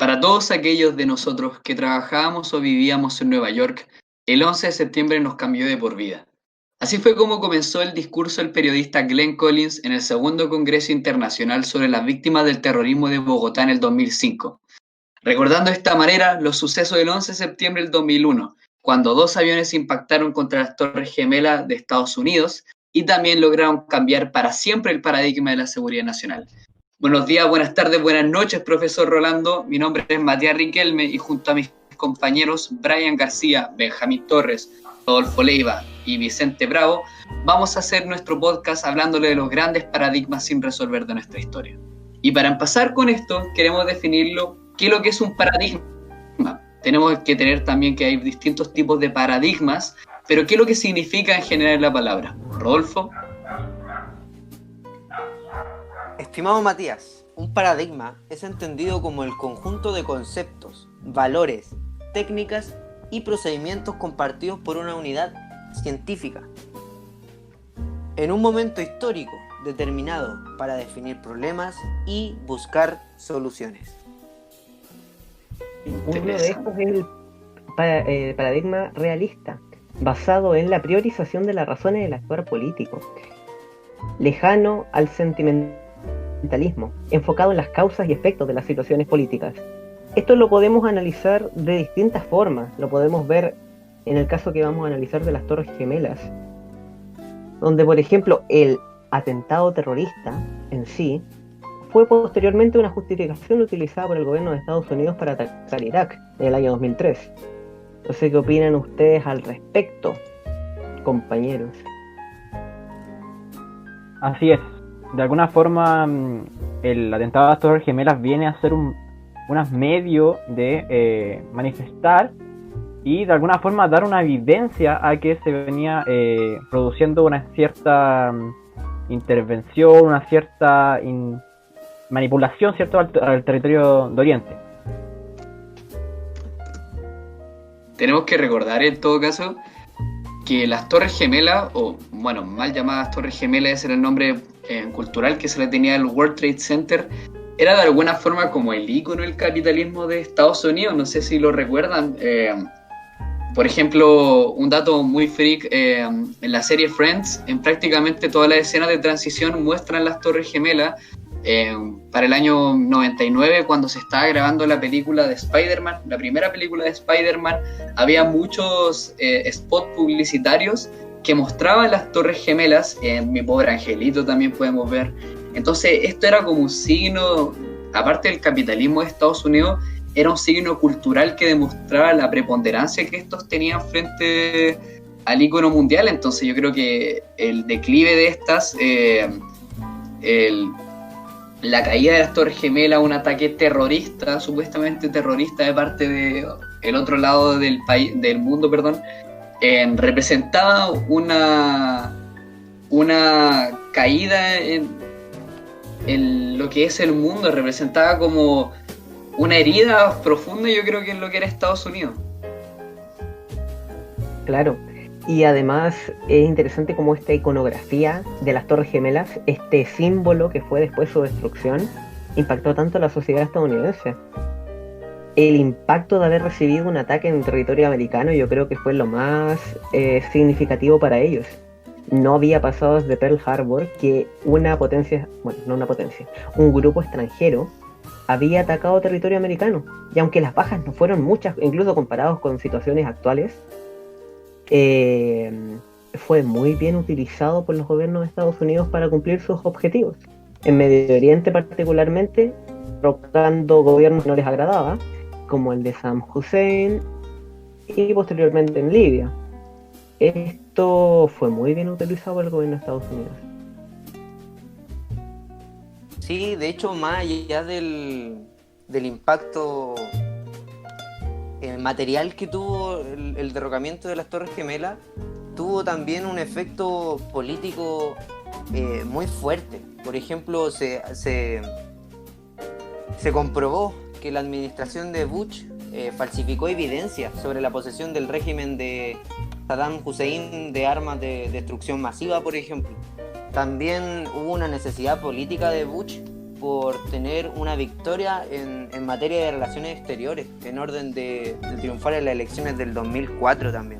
Para todos aquellos de nosotros que trabajábamos o vivíamos en Nueva York, el 11 de septiembre nos cambió de por vida. Así fue como comenzó el discurso del periodista Glenn Collins en el segundo Congreso Internacional sobre las víctimas del terrorismo de Bogotá en el 2005, recordando de esta manera los sucesos del 11 de septiembre del 2001, cuando dos aviones impactaron contra las Torres Gemelas de Estados Unidos y también lograron cambiar para siempre el paradigma de la seguridad nacional. Buenos días, buenas tardes, buenas noches, profesor Rolando. Mi nombre es Matías Riquelme y junto a mis compañeros Brian García, Benjamín Torres, Rodolfo Leiva y Vicente Bravo, vamos a hacer nuestro podcast hablándole de los grandes paradigmas sin resolver de nuestra historia. Y para empezar con esto, queremos definirlo, qué es lo que es un paradigma. Tenemos que tener también que hay distintos tipos de paradigmas, pero qué es lo que significa en general la palabra. Rodolfo. Estimado Matías, un paradigma es entendido como el conjunto de conceptos, valores, técnicas y procedimientos compartidos por una unidad científica en un momento histórico determinado para definir problemas y buscar soluciones. Uno de estos es el paradigma realista, basado en la priorización de las razones del actuar político, lejano al sentimentalismo, enfocado en las causas y efectos de las situaciones políticas. Esto lo podemos analizar de distintas formas, lo podemos ver en el caso que vamos a analizar de las Torres Gemelas, donde por ejemplo el atentado terrorista en sí fue posteriormente una justificación utilizada por el gobierno de Estados Unidos para atacar Irak en el año 2003. No sé qué opinan ustedes al respecto, compañeros. Así es. De alguna forma, el atentado a las Torres Gemelas viene a ser un medio de manifestar y de alguna forma dar una evidencia a que se venía produciendo una cierta intervención, una cierta manipulación, ¿cierto?, al territorio de Oriente. Tenemos que recordar en todo caso que las Torres Gemelas, o bueno, mal llamadas Torres Gemelas, ese era el nombre cultural que se le tenía al World Trade Center, era de alguna forma como el ícono del capitalismo de Estados Unidos, no sé si lo recuerdan. Por ejemplo, un dato muy freak, en la serie Friends, en prácticamente todas las escenas de transición muestran las Torres Gemelas. Para el año 99, cuando se estaba grabando la película de Spider-Man, la primera película de Spider-Man, había muchos spots publicitarios que mostraban las Torres Gemelas. En Mi Pobre Angelito también podemos ver. Entonces esto era como un signo, aparte del capitalismo de Estados Unidos, era un signo cultural que demostraba la preponderancia que estos tenían frente al ícono mundial. Entonces yo creo que el declive de estas, la caída de las Torres Gemelas, un ataque terrorista, supuestamente terrorista de parte del otro lado del país, del mundo, representaba una caída en lo que es el mundo, representaba como una herida profunda, yo creo que es lo que era Estados Unidos. Claro. Y además es interesante cómo esta iconografía de las Torres Gemelas, este símbolo que fue después su destrucción, impactó tanto a la sociedad estadounidense. El impacto de haber recibido un ataque en territorio americano yo creo que fue lo más significativo para ellos. No había pasado desde Pearl Harbor que una potencia, bueno, no una potencia, un grupo extranjero había atacado territorio americano. Y aunque las bajas no fueron muchas, incluso comparados con situaciones actuales, fue muy bien utilizado por los gobiernos de Estados Unidos para cumplir sus objetivos. En Medio Oriente particularmente, derrocando gobiernos que no les agradaba, como el de Saddam Hussein y posteriormente en Libia. Esto fue muy bien utilizado por el gobierno de Estados Unidos. Sí, de hecho, más allá del impacto material que tuvo el derrocamiento de las Torres Gemelas, tuvo también un efecto político muy fuerte. Por ejemplo, se comprobó que la administración de Bush falsificó evidencia sobre la posesión del régimen de Saddam Hussein de armas de destrucción masiva, por ejemplo. También hubo una necesidad política de Bush por tener una victoria en materia de relaciones exteriores, en orden de triunfar en las elecciones del 2004 también.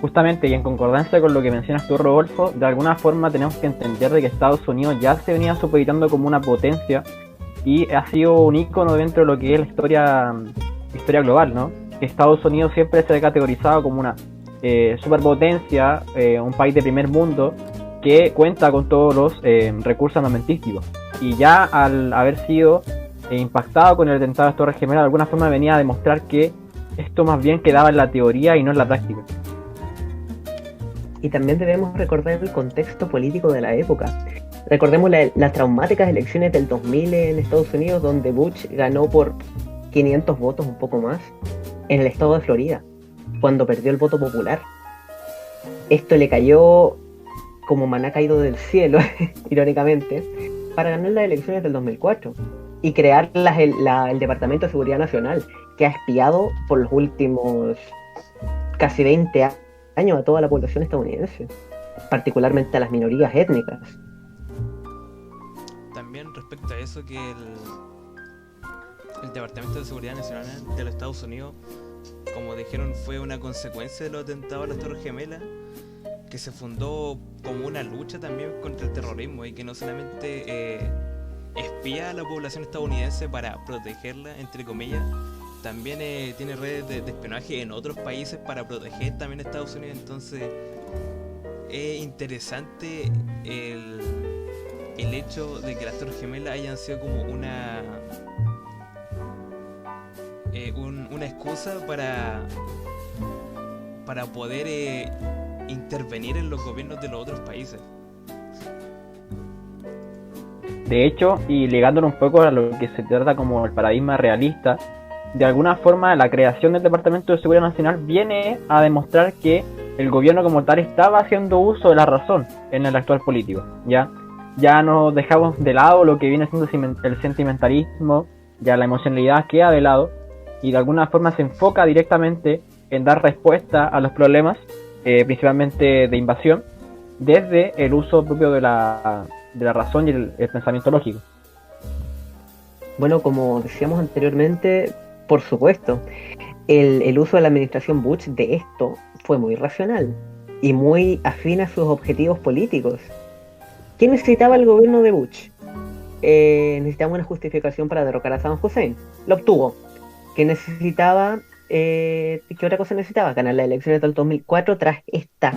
Justamente, y en concordancia con lo que mencionas tú, Rodolfo, de alguna forma tenemos que entender de que Estados Unidos ya se venía supeditando como una potencia y ha sido un ícono dentro de lo que es la historia global, ¿no? Estados Unidos siempre se ha categorizado como una superpotencia, un país de primer mundo que cuenta con todos los recursos armamentísticos. Y ya al haber sido impactado con el atentado de las Torres Gemelas, de alguna forma venía a demostrar que esto más bien quedaba en la teoría y no en la práctica. Y también debemos recordar el contexto político de la época. Recordemos las traumáticas elecciones del 2000 en Estados Unidos, donde Bush ganó por 500 votos, un poco más, en el estado de Florida, cuando perdió el voto popular. Esto le cayó como maná caído del cielo, irónicamente, para ganar las elecciones del 2004 y crear el Departamento de Seguridad Nacional, que ha espiado por los últimos casi 20 años a toda la población estadounidense, particularmente a las minorías étnicas. También respecto a eso, que el Departamento de Seguridad Nacional de los Estados Unidos, como dijeron, fue una consecuencia de los atentados a las Torres Gemelas, que se fundó como una lucha también contra el terrorismo y que no solamente espía a la población estadounidense para protegerla, entre comillas, también tiene redes de espionaje en otros países para proteger también a Estados Unidos. Entonces es interesante el hecho de que las Torres Gemelas hayan sido como una excusa para poder intervenir en los gobiernos de los otros países. De hecho, y ligándolo un poco a lo que se trata como el paradigma realista, de alguna forma la creación del Departamento de Seguridad Nacional viene a demostrar que el gobierno como tal estaba haciendo uso de la razón en el actual político. Ya nos dejamos de lado lo que viene siendo el sentimentalismo, ya la emocionalidad queda de lado y de alguna forma se enfoca directamente en dar respuesta a los problemas, principalmente de invasión, desde el uso propio de la razón y el pensamiento lógico. Bueno, como decíamos anteriormente, por supuesto, el uso de la administración Bush de esto fue muy racional y muy afín a sus objetivos políticos. ¿Qué necesitaba el gobierno de Bush? Necesitaba una justificación para derrocar a Saddam Hussein. Lo obtuvo. ¿Qué necesitaba? ¿Qué otra cosa necesitaba? Ganar las elecciones del 2004 tras esta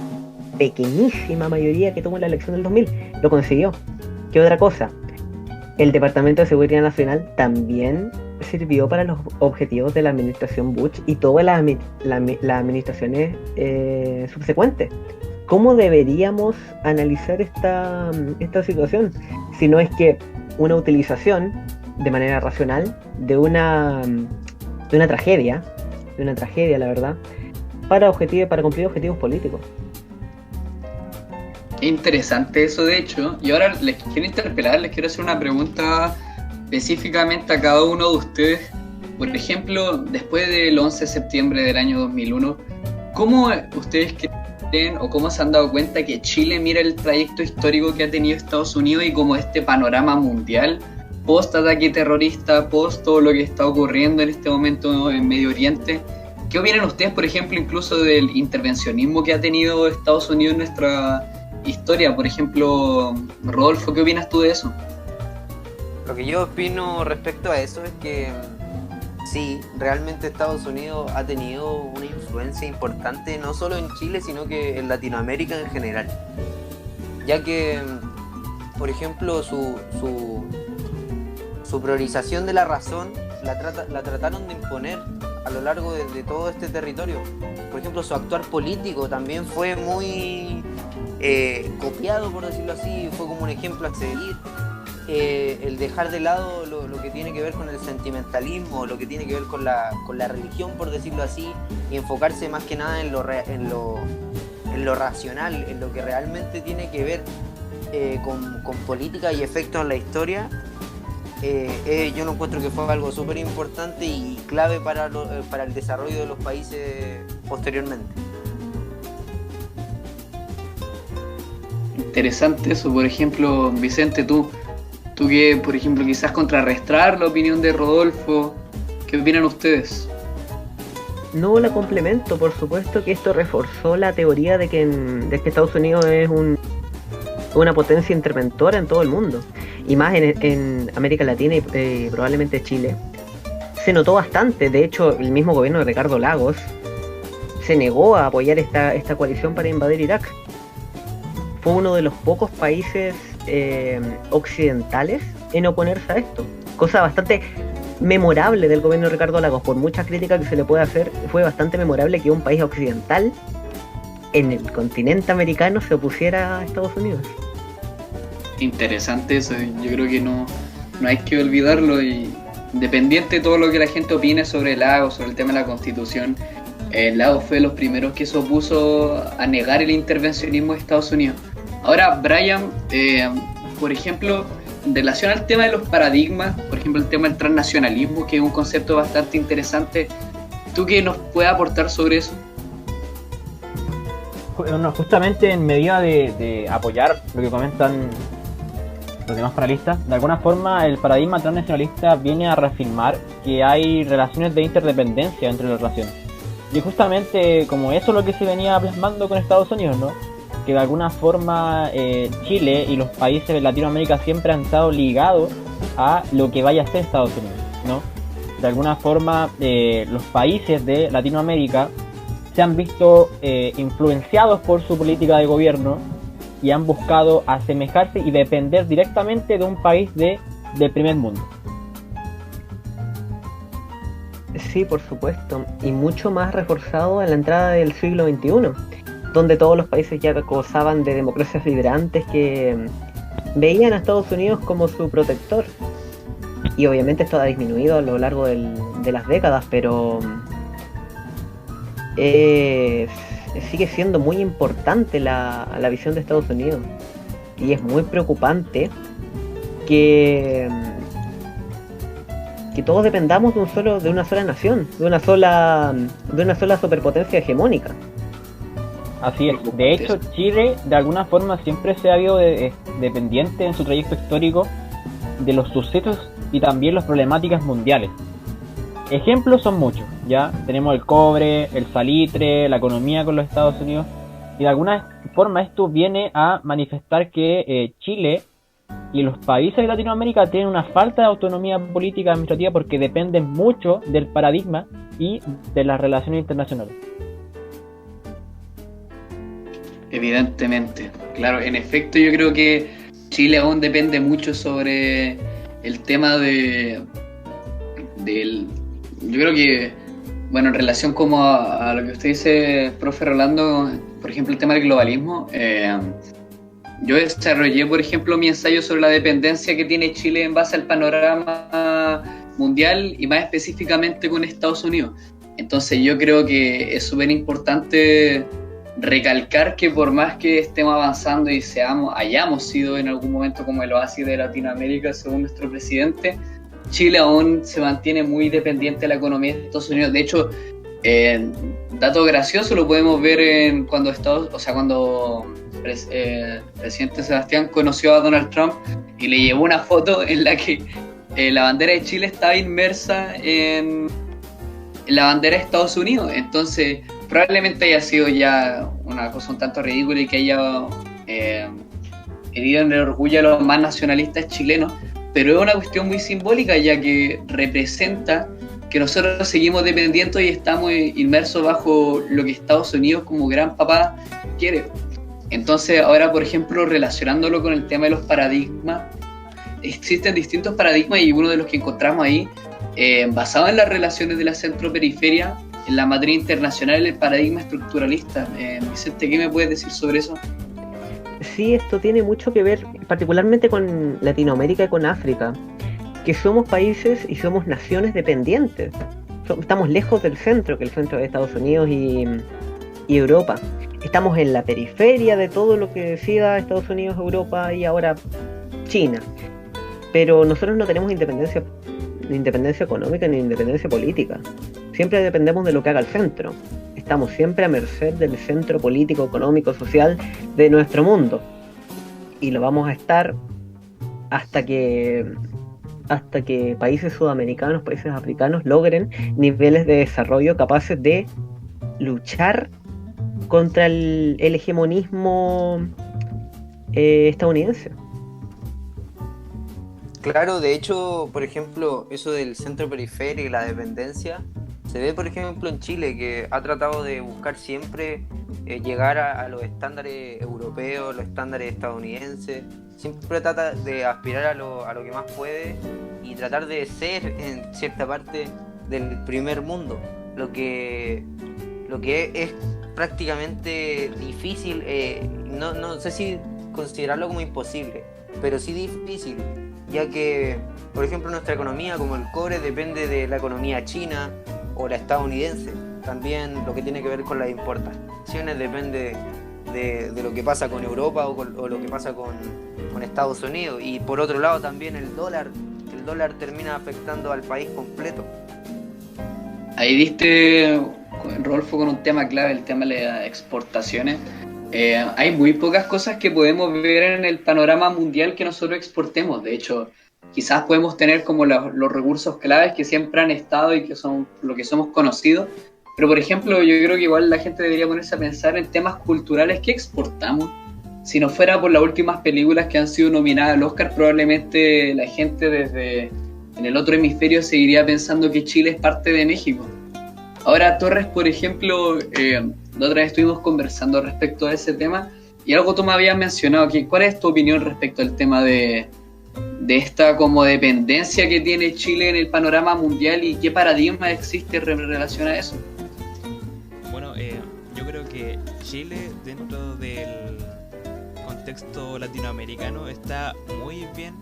pequeñísima mayoría que tuvo en la elección del 2000. Lo consiguió. ¿Qué otra cosa? El Departamento de Seguridad Nacional también sirvió para los objetivos de la administración Bush y todas las administraciones subsecuentes. ¿Cómo deberíamos analizar esta situación? Si no es que una utilización de manera racional de una tragedia, la verdad, para cumplir objetivos políticos. Interesante eso, de hecho. Y ahora les quiero interpelar, les quiero hacer una pregunta específicamente a cada uno de ustedes. Por ejemplo, después del 11 de septiembre del año 2001, ¿cómo ustedes creen o cómo se han dado cuenta que Chile mira el trayecto histórico que ha tenido Estados Unidos y como este panorama mundial, post ataque terrorista, post todo lo que está ocurriendo en este momento en Medio Oriente? ¿Qué opinan ustedes, por ejemplo, incluso del intervencionismo que ha tenido Estados Unidos en nuestra historia? Por ejemplo, Rodolfo, ¿qué opinas tú de eso? Lo que yo opino respecto a eso es que sí, realmente Estados Unidos ha tenido una influencia importante no solo en Chile, sino que en Latinoamérica en general, ya que, por ejemplo, su priorización de la razón la trataron de imponer a lo largo de todo este territorio. Por ejemplo, su actuar político también fue muy copiado, por decirlo así, fue como un ejemplo a seguir. El dejar de lado lo que tiene que ver con el sentimentalismo, lo que tiene que ver con la religión, por decirlo así, y enfocarse más que nada en lo racional, en lo que realmente tiene que ver con política y efectos en la historia. Yo lo encuentro que fue algo súper importante y clave para el desarrollo de los países posteriormente. Interesante eso. Por ejemplo, Vicente, tú, Tú que, por ejemplo, quizás contrarrestar la opinión de Rodolfo, ¿qué opinan ustedes? No la complemento, por supuesto que esto reforzó la teoría de que Estados Unidos es una potencia interventora en todo el mundo, y más en América Latina y probablemente Chile. Se notó bastante, de hecho el mismo gobierno de Ricardo Lagos se negó a apoyar esta coalición para invadir Irak. Fue uno de los pocos países occidentales en oponerse a esto, cosa bastante memorable del gobierno de Ricardo Lagos. Por mucha crítica que se le puede hacer, fue bastante memorable que un país occidental en el continente americano se opusiera a Estados Unidos. Interesante eso, yo creo que no hay que olvidarlo, y independiente de todo lo que la gente opine sobre Lagos, sobre el tema de la Constitución, Lagos fue de los primeros que se opuso a negar el intervencionismo de Estados Unidos. Ahora, Brian, por ejemplo, en relación al tema de los paradigmas, por ejemplo, el tema del transnacionalismo, que es un concepto bastante interesante, ¿tú qué nos puedes aportar sobre eso? Bueno, justamente en medida de apoyar lo que comentan los demás panelistas, de alguna forma el paradigma transnacionalista viene a reafirmar que hay relaciones de interdependencia entre las naciones. Y justamente como eso es lo que se venía plasmando con Estados Unidos, ¿no? Que de alguna forma Chile y los países de Latinoamérica siempre han estado ligados a lo que vaya a ser Estados Unidos, ¿no? De alguna forma los países de Latinoamérica se han visto influenciados por su política de gobierno y han buscado asemejarse y depender directamente de un país del primer mundo. Sí, por supuesto, y mucho más reforzado en la entrada del siglo XXI, donde todos los países ya gozaban de democracias vibrantes que veían a Estados Unidos como su protector. Y obviamente esto ha disminuido a lo largo de las décadas, pero sigue siendo muy importante la visión de Estados Unidos. Y es muy preocupante que todos dependamos de una sola nación, de una sola superpotencia hegemónica. Así es. De hecho, Chile de alguna forma siempre se ha habido dependiente en su trayecto histórico de los sucesos y también las problemáticas mundiales. Ejemplos son muchos, ya tenemos el cobre, el salitre, la economía con los Estados Unidos, y de alguna forma esto viene a manifestar que Chile y los países de Latinoamérica tienen una falta de autonomía política administrativa porque dependen mucho del paradigma y de las relaciones internacionales. Evidentemente, claro, en efecto yo creo que Chile aún depende mucho sobre el tema yo creo que, bueno, en relación como a lo que usted dice, profe Rolando, por ejemplo, el tema del globalismo, yo desarrollé, por ejemplo, mi ensayo sobre la dependencia que tiene Chile en base al panorama mundial y más específicamente con Estados Unidos. Entonces yo creo que es súper importante recalcar que por más que estemos avanzando y hayamos sido en algún momento como el oasis de Latinoamérica, según nuestro presidente, Chile aún se mantiene muy dependiente de la economía de Estados Unidos. De hecho, dato gracioso lo podemos ver cuando presidente Sebastián conoció a Donald Trump y le llevó una foto en la que la bandera de Chile estaba inmersa en la bandera de Estados Unidos. Entonces probablemente haya sido ya una cosa un tanto ridícula y que haya herido en el orgullo de los más nacionalistas chilenos, pero es una cuestión muy simbólica, ya que representa que nosotros seguimos dependiendo y estamos inmersos bajo lo que Estados Unidos como gran papá quiere. Entonces ahora, por ejemplo, relacionándolo con el tema de los paradigmas, existen distintos paradigmas y uno de los que encontramos ahí, basado en las relaciones de la centro-periferia, en la matriz internacional, el paradigma estructuralista. Vicente, ¿qué me puedes decir sobre eso? Sí, esto tiene mucho que ver particularmente con Latinoamérica y con África, que somos países y somos naciones dependientes. Estamos lejos del centro, que el centro de Estados Unidos y Europa. Estamos en la periferia de todo lo que decida Estados Unidos, Europa y ahora China. Pero nosotros no tenemos independencia económica ni independencia política. Siempre dependemos de lo que haga el centro. Estamos siempre a merced del centro político, económico, social de nuestro mundo. Y lo vamos a estar hasta que países sudamericanos, países africanos logren niveles de desarrollo capaces de luchar contra el hegemonismo estadounidense. Claro, de hecho, por ejemplo, eso del centro periférico y la dependencia, se ve, por ejemplo, en Chile, que ha tratado de buscar siempre llegar a los estándares europeos, los estándares estadounidenses, siempre trata de aspirar a lo que más puede y tratar de ser, en cierta parte, del primer mundo, lo que es prácticamente difícil, no sé si considerarlo como imposible, pero sí difícil, ya que, por ejemplo, nuestra economía, como el cobre, depende de la economía china o la estadounidense. También lo que tiene que ver con las importaciones depende de lo que pasa con Europa o lo que pasa con Estados Unidos. Y por otro lado también el dólar termina afectando al país completo. Ahí diste, Rodolfo, con un tema clave, el tema de las exportaciones. Hay muy pocas cosas que podemos ver en el panorama mundial que nosotros exportemos. De hecho, quizás podemos tener como los recursos claves que siempre han estado y que son lo que somos conocidos. Pero, por ejemplo, yo creo que igual la gente debería ponerse a pensar en temas culturales que exportamos. Si no fuera por las últimas películas que han sido nominadas al Oscar, probablemente la gente desde en el otro hemisferio seguiría pensando que Chile es parte de México. Ahora, Torres, por ejemplo, la otra vez estuvimos conversando respecto a ese tema y algo tú me habías mencionado. ¿Cuál es tu opinión respecto al tema de esta como dependencia que tiene Chile en el panorama mundial y qué paradigma existe en relación a eso? Bueno, yo creo que Chile, dentro del contexto latinoamericano, está muy bien,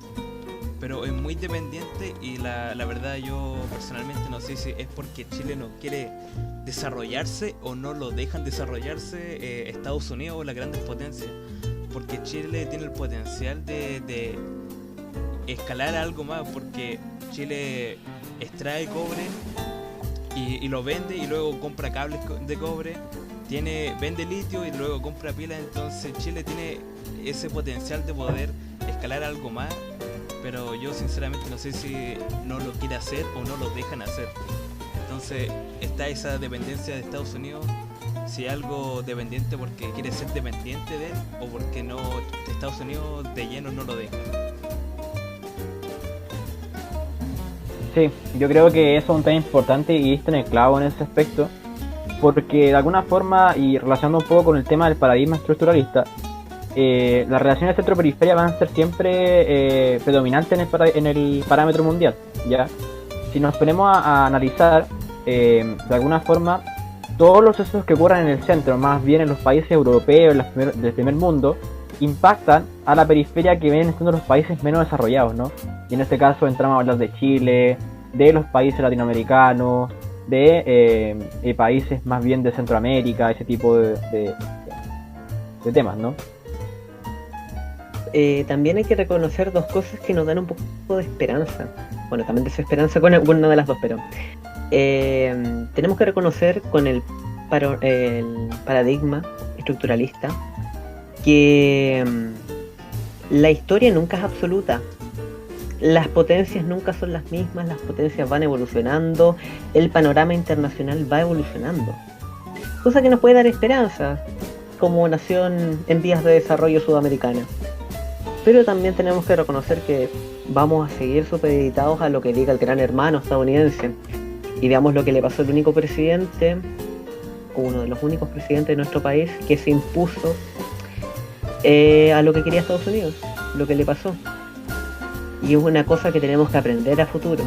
pero es muy dependiente y la verdad yo personalmente no sé si es porque Chile no quiere desarrollarse o no lo dejan desarrollarse Estados Unidos o las grandes potencias, porque Chile tiene el potencial de escalar algo más, porque Chile extrae cobre y lo vende y luego compra cables de cobre, vende litio y luego compra pilas. Entonces Chile tiene ese potencial de poder escalar algo más, pero yo sinceramente no sé si no lo quiere hacer o no lo dejan hacer. Entonces está esa dependencia de Estados Unidos, si algo dependiente porque quiere ser dependiente de él o porque no, Estados Unidos de lleno no lo deja. Sí, yo creo que eso es un tema importante y diste en el clavo en ese aspecto, porque de alguna forma, y relacionando un poco con el tema del paradigma estructuralista, las relaciones centro-periferia van a ser siempre predominantes en el parámetro mundial, ¿ya? Si nos ponemos a analizar, de alguna forma, todos los sucesos que ocurran en el centro, más bien en los países europeos, del primer mundo, impactan a la periferia que vienen siendo los países menos desarrollados, ¿no? Y en este caso entramos a hablar de Chile, de los países latinoamericanos, de países más bien de Centroamérica, ese tipo de temas, ¿no? También hay que reconocer dos cosas que nos dan un poco de esperanza. Bueno, también desesperanza con una de las dos, pero tenemos que reconocer con el paradigma estructuralista que la historia nunca es absoluta. Las potencias nunca son las mismas, las potencias van evolucionando, el panorama internacional va evolucionando. Cosa que nos puede dar esperanza como nación en vías de desarrollo sudamericana. Pero también tenemos que reconocer que vamos a seguir supeditados a lo que diga el gran hermano estadounidense. Y veamos lo que le pasó al único presidente, o uno de los únicos presidentes de nuestro país, que se impuso a lo que quería Estados Unidos, lo que le pasó. Y es una cosa que tenemos que aprender a futuro.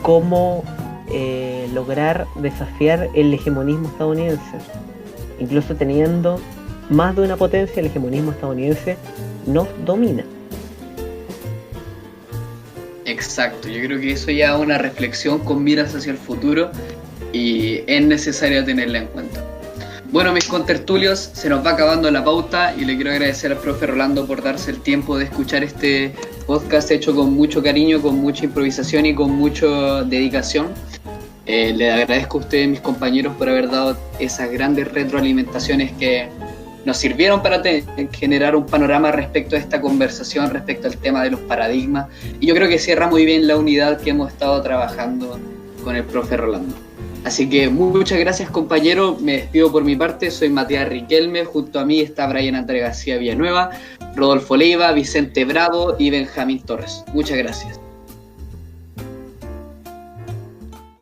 Cómo lograr desafiar el hegemonismo estadounidense. Incluso teniendo más de una potencia, el hegemonismo estadounidense nos domina. Exacto, yo creo que eso ya es una reflexión con miras hacia el futuro y es necesario tenerla en cuenta. Bueno, mis contertulios, se nos va acabando la pauta y le quiero agradecer al profe Rolando por darse el tiempo de escuchar este podcast hecho con mucho cariño, con mucha improvisación y con mucha dedicación. Le agradezco a ustedes, mis compañeros, por haber dado esas grandes retroalimentaciones que nos sirvieron para generar un panorama respecto a esta conversación, respecto al tema de los paradigmas, y yo creo que cierra muy bien la unidad que hemos estado trabajando con el profe Rolando. Así que muchas gracias, compañero, me despido por mi parte, soy Matías Riquelme, junto a mí está Brian Andrés García Villanueva, Rodolfo Leiva, Vicente Bravo y Benjamín Torres. Muchas gracias.